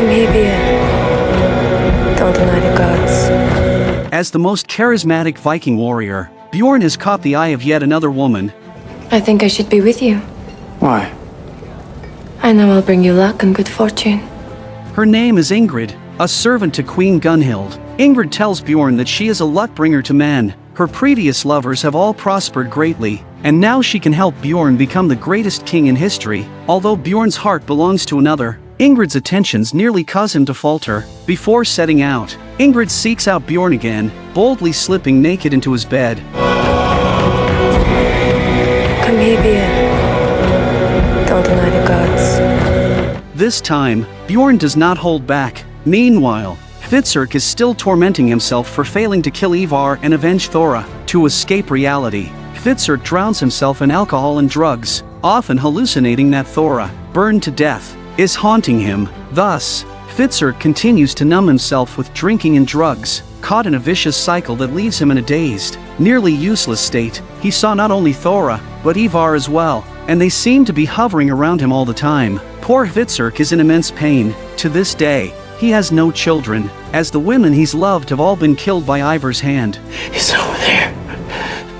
Come here, Bjorn. Don't deny the gods. As the most charismatic Viking warrior, Bjorn has caught the eye of yet another woman. I think I should be with you. Why? I know I'll bring you luck and good fortune. Her name is Ingrid, a servant to Queen Gunhild. Ingrid tells Bjorn that she is a luck bringer to men. Her previous lovers have all prospered greatly, and now she can help Bjorn become the greatest king in history. Although Bjorn's heart belongs to another, Ingrid's attentions nearly cause him to falter. Before setting out, Ingrid seeks out Bjorn again, boldly slipping naked into his bed. Come here, Bjorn. Don't deny the gods. This time, Bjorn does not hold back. Meanwhile, Hvitserk is still tormenting himself for failing to kill Ivar and avenge Thora. To escape reality, Hvitserk drowns himself in alcohol and drugs, often hallucinating that Thora, burned to death, is haunting him. Thus, Hvitserk continues to numb himself with drinking and drugs, caught in a vicious cycle that leaves him in a dazed, nearly useless state. He saw not only Thora, but Ivar as well, and they seem to be hovering around him all the time. Poor Hvitserk is in immense pain. To this day, he has no children, as the women he's loved have all been killed by Ivar's hand. He's over there.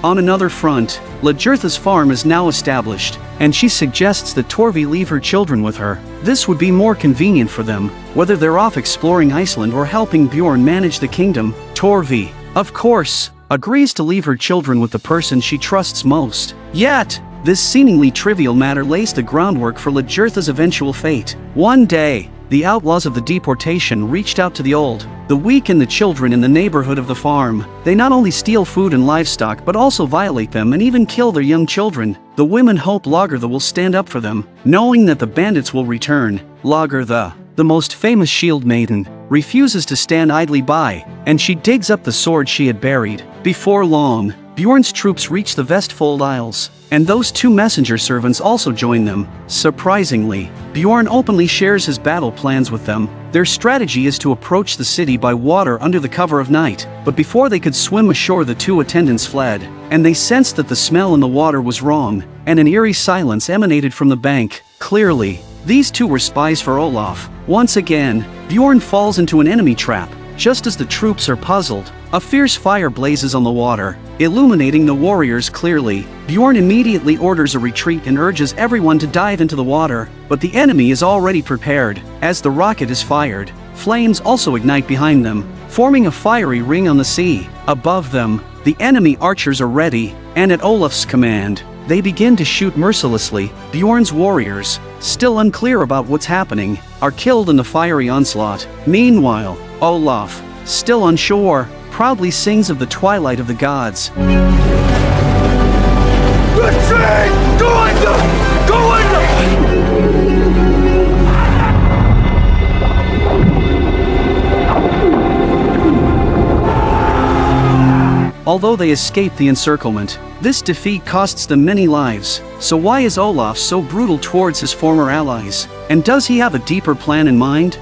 On another front, Lagertha's farm is now established, and she suggests that Torvi leave her children with her. This would be more convenient for them, whether they're off exploring Iceland or helping Bjorn manage the kingdom. Torvi, of course, agrees to leave her children with the person she trusts most. Yet, this seemingly trivial matter lays the groundwork for Lagertha's eventual fate. One day, the outlaws of the deportation reached out to the old, the weak and the children in the neighborhood of the farm. They not only steal food and livestock but also violate them and even kill their young children. The women hope Lagertha will stand up for them, knowing that the bandits will return. Lagertha, the most famous shield maiden, refuses to stand idly by, and she digs up the sword she had buried. Before long, Bjorn's troops reach the Vestfold Isles, and those two messenger servants also join them. Surprisingly, Bjorn openly shares his battle plans with them. Their strategy is to approach the city by water under the cover of night, but before they could swim ashore the two attendants fled, and they sensed that the smell in the water was wrong, and an eerie silence emanated from the bank. Clearly, these two were spies for Olaf. Once again, Bjorn falls into an enemy trap. Just as the troops are puzzled, a fierce fire blazes on the water, illuminating the warriors clearly. Bjorn immediately orders a retreat and urges everyone to dive into the water, but the enemy is already prepared. As the rocket is fired, flames also ignite behind them, forming a fiery ring on the sea. Above them, the enemy archers are ready, and at Olaf's command, they begin to shoot mercilessly. Bjorn's warriors, still unclear about what's happening, are killed in the fiery onslaught. Meanwhile, Olaf, still unsure, proudly sings of the twilight of the gods. Retreat! Go under! Go under! Although they escape the encirclement, this defeat costs them many lives. So why is Olaf so brutal towards his former allies? And does he have a deeper plan in mind?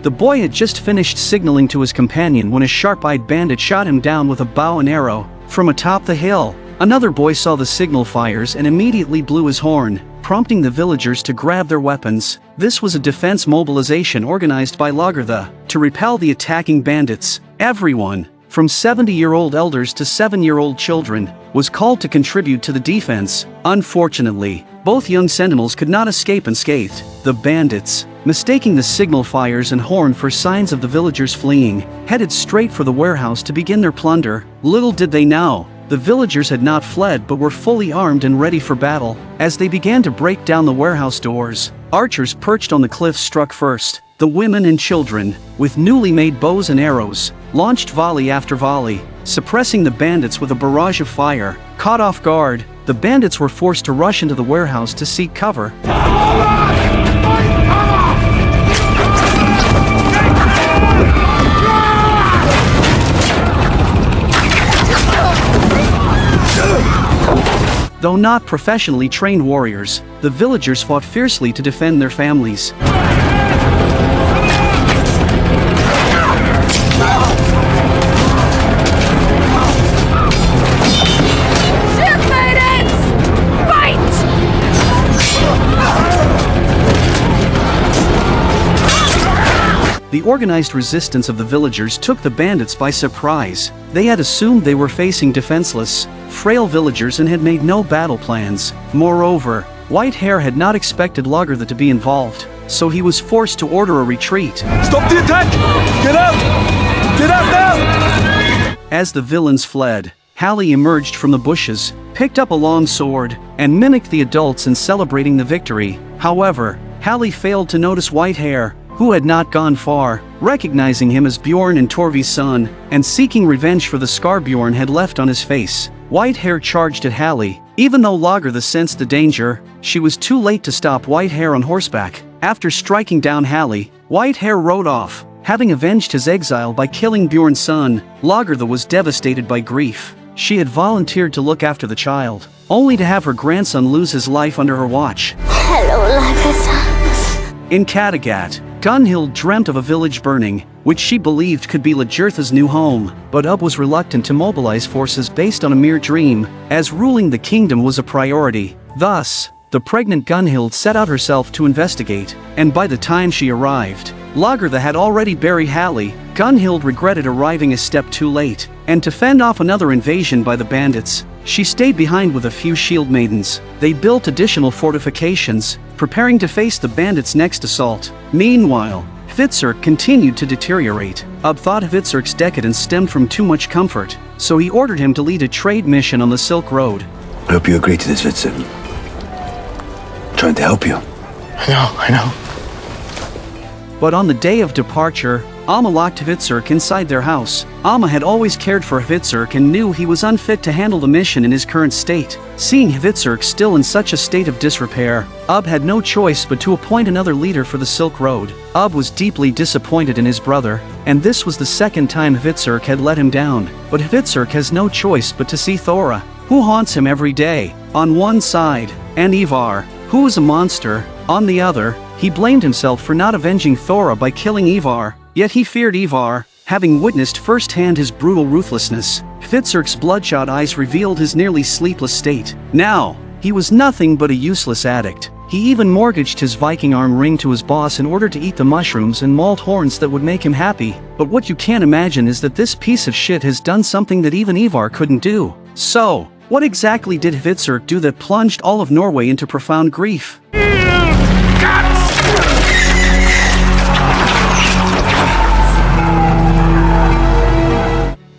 The boy had just finished signaling to his companion when a sharp-eyed bandit shot him down with a bow and arrow. From atop the hill, another boy saw the signal fires and immediately blew his horn, prompting the villagers to grab their weapons. This was a defense mobilization organized by Lagertha to repel the attacking bandits. Everyone, from 70-year-old elders to 7-year-old children, was called to contribute to the defense. Unfortunately, both young sentinels could not escape unscathed. The bandits, mistaking the signal fires and horn for signs of the villagers fleeing, headed straight for the warehouse to begin their plunder. Little did they know, the villagers had not fled but were fully armed and ready for battle. As they began to break down the warehouse doors, archers perched on the cliffs struck first. The women and children, with newly made bows and arrows, launched volley after volley, suppressing the bandits with a barrage of fire. Caught off guard, the bandits were forced to rush into the warehouse to seek cover. Though not professionally trained warriors, the villagers fought fiercely to defend their families. the organized resistance of the villagers took the bandits by surprise. They had assumed they were facing defenseless, frail villagers and had made no battle plans. Moreover, Whitehair had not expected Lagertha to be involved, so he was forced to order a retreat. Stop the attack! Get out! Get out now! As the villains fled, Hallie emerged from the bushes, picked up a long sword, and mimicked the adults in celebrating the victory. However, Hallie failed to notice Whitehair, who had not gone far, recognizing him as Bjorn and Torvi's son, and seeking revenge for the scar Bjorn had left on his face. Whitehair charged at Hallie. Even though Lagertha sensed the danger, she was too late to stop Whitehair on horseback. After striking down Hallie, Whitehair rode off. Having avenged his exile by killing Bjorn's son, Lagertha was devastated by grief. She had volunteered to look after the child, only to have her grandson lose his life under her watch. Hello, Lagertha. In Kattegat, Gunhild dreamt of a village burning, which she believed could be Lagertha's new home, but Ub was reluctant to mobilize forces based on a mere dream, as ruling the kingdom was a priority. Thus, the pregnant Gunhild set out herself to investigate, and by the time she arrived, Lagertha had already buried Hallie. Gunhild regretted arriving a step too late, and to fend off another invasion by the bandits, she stayed behind with a few shield maidens. They built additional fortifications, preparing to face the bandits' next assault. Meanwhile, Hvitserk continued to deteriorate. Ub thought Hvitserk's decadence stemmed from too much comfort, so he ordered him to lead a trade mission on the Silk Road. I hope you agree to this, Hvitserk. Trying to help you. I know. But on the day of departure, Amma locked Hvitserk inside their house. Amma had always cared for Hvitserk and knew he was unfit to handle the mission in his current state. Seeing Hvitserk still in such a state of disrepair, Ub had no choice but to appoint another leader for the Silk Road. Ub was deeply disappointed in his brother, and this was the second time Hvitserk had let him down. But Hvitserk has no choice but to see Thora, who haunts him every day, on one side, and Ivar, who is a monster, on the other. He blamed himself for not avenging Thora by killing Ivar, yet he feared Ivar, having witnessed firsthand his brutal ruthlessness. Hvitserk's bloodshot eyes revealed his nearly sleepless state. Now, he was nothing but a useless addict. He even mortgaged his Viking arm ring to his boss in order to eat the mushrooms and malt horns that would make him happy. But what you can't imagine is that this piece of shit has done something that even Ivar couldn't do. So, what exactly did Hvitserk do that plunged all of Norway into profound grief?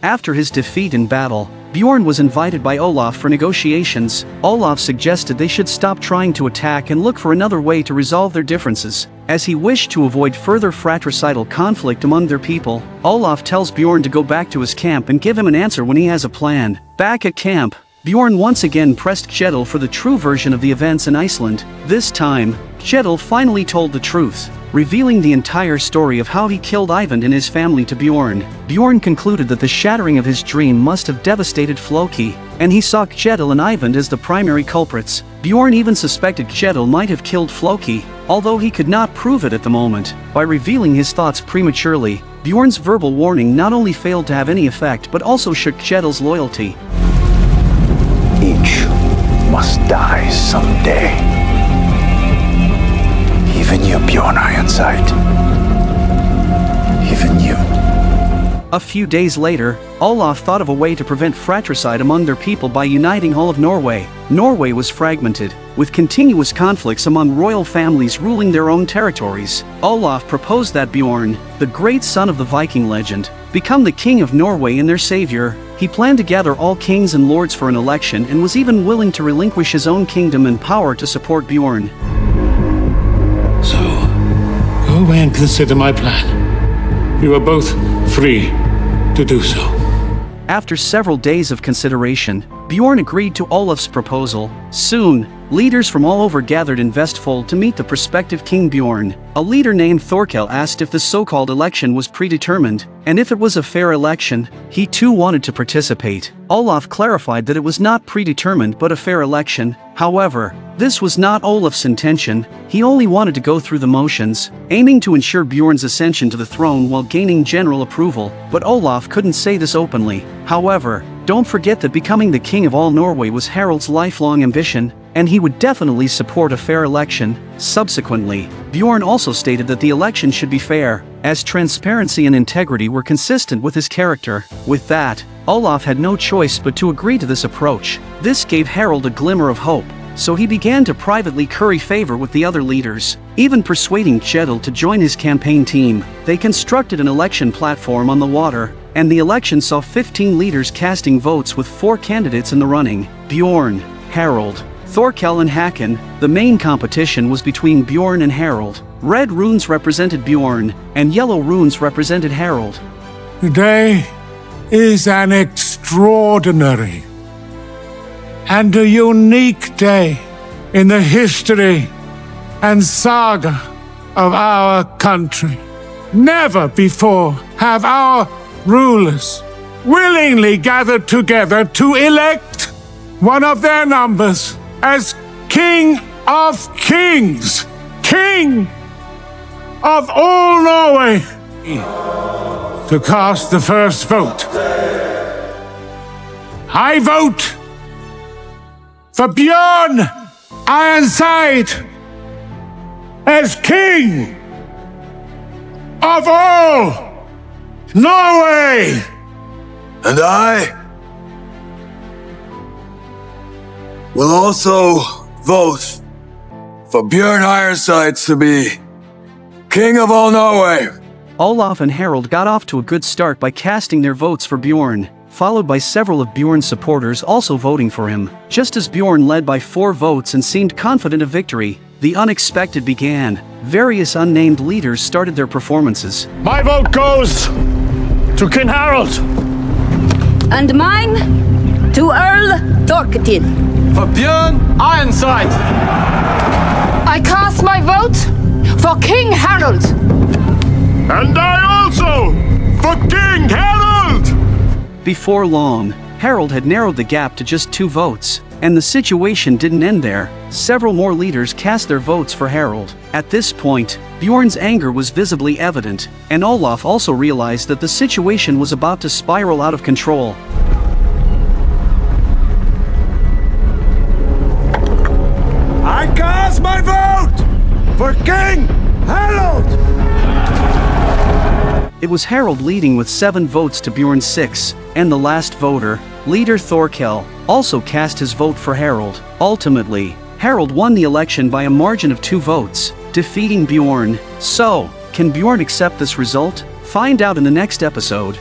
After his defeat in battle, Bjorn was invited by Olaf for negotiations. Olaf suggested they should stop trying to attack and look for another way to resolve their differences. As he wished to avoid further fratricidal conflict among their people, Olaf tells Bjorn to go back to his camp and give him an answer when he has a plan. Back at camp, Bjorn once again pressed Kjetil for the true version of the events in Iceland. This time, Kjetil finally told the truth, revealing the entire story of how he killed Eyvind and his family to Bjorn. Bjorn concluded that the shattering of his dream must have devastated Floki, and he saw Kjetil and Eyvind as the primary culprits. Bjorn even suspected Kjetil might have killed Floki, although he could not prove it at the moment. By revealing his thoughts prematurely, Bjorn's verbal warning not only failed to have any effect but also shook Kjetil's loyalty. Each must die someday. Even you, Bjorn Ironside. Even you. A few days later, Olaf thought of a way to prevent fratricide among their people by uniting all of Norway. Norway was fragmented, with continuous conflicts among royal families ruling their own territories. Olaf proposed that Bjorn, the great son of the Viking legend, become the king of Norway and their savior. He planned to gather all kings and lords for an election and was even willing to relinquish his own kingdom and power to support Bjorn. So, go away and consider my plan. You are both free to do so. After several days of consideration, Bjorn agreed to Olaf's proposal. Soon, leaders from all over gathered in Vestfold to meet the prospective King Bjorn. A leader named Thorkel asked if the so-called election was predetermined, and if it was a fair election. He too wanted to participate. Olaf clarified that it was not predetermined but a fair election. However, this was not Olaf's intention. He only wanted to go through the motions, aiming to ensure Bjorn's ascension to the throne while gaining general approval. But Olaf couldn't say this openly. However, don't forget that becoming the king of all Norway was Harald's lifelong ambition. and he would definitely support a fair election. Subsequently, Bjorn also stated that the election should be fair, as transparency and integrity were consistent with his character. With that, Olaf had no choice but to agree to this approach. This gave Harald a glimmer of hope, so he began to privately curry favor with the other leaders, even persuading Kjetil to join his campaign team. They constructed an election platform on the water, and the election saw 15 leaders casting votes with 4 candidates in the running: Bjorn, Harald, Thorkel and Hakon. The main competition was between Bjorn and Harald. Red runes represented Bjorn, and yellow runes represented Harald. Today is an extraordinary and a unique day in the history and saga of our country. Never before have our rulers willingly gathered together to elect one of their numbers as King of Kings, King of all Norway, to cast the first vote. I vote for Bjorn Ironside as King of all Norway. And I will also vote for Bjorn Ironside to be King of all Norway. Olaf and Harald got off to a good start by casting their votes for Bjorn, followed by several of Bjorn's supporters also voting for him. Just as Bjorn led by 4 votes and seemed confident of victory, the unexpected began. Various unnamed leaders started their performances. My vote goes to King Harald. And mine to Earl Thorketin. For Bjorn Ironside. I cast my vote for King Harald. And I also for King Harald. Before long, Harald had narrowed the gap to just 2 votes, and the situation didn't end there. Several more leaders cast their votes for Harald. At this point, Bjorn's anger was visibly evident, and Olaf also realized that the situation was about to spiral out of control. I cast my vote for King Harald. It was Harald leading with 7 votes to Bjorn's 6, and the last voter, leader Thorkel, also cast his vote for Harald. Ultimately, Harald won the election by a margin of 2 votes, defeating Bjorn. So, can Bjorn accept this result? Find out in the next episode.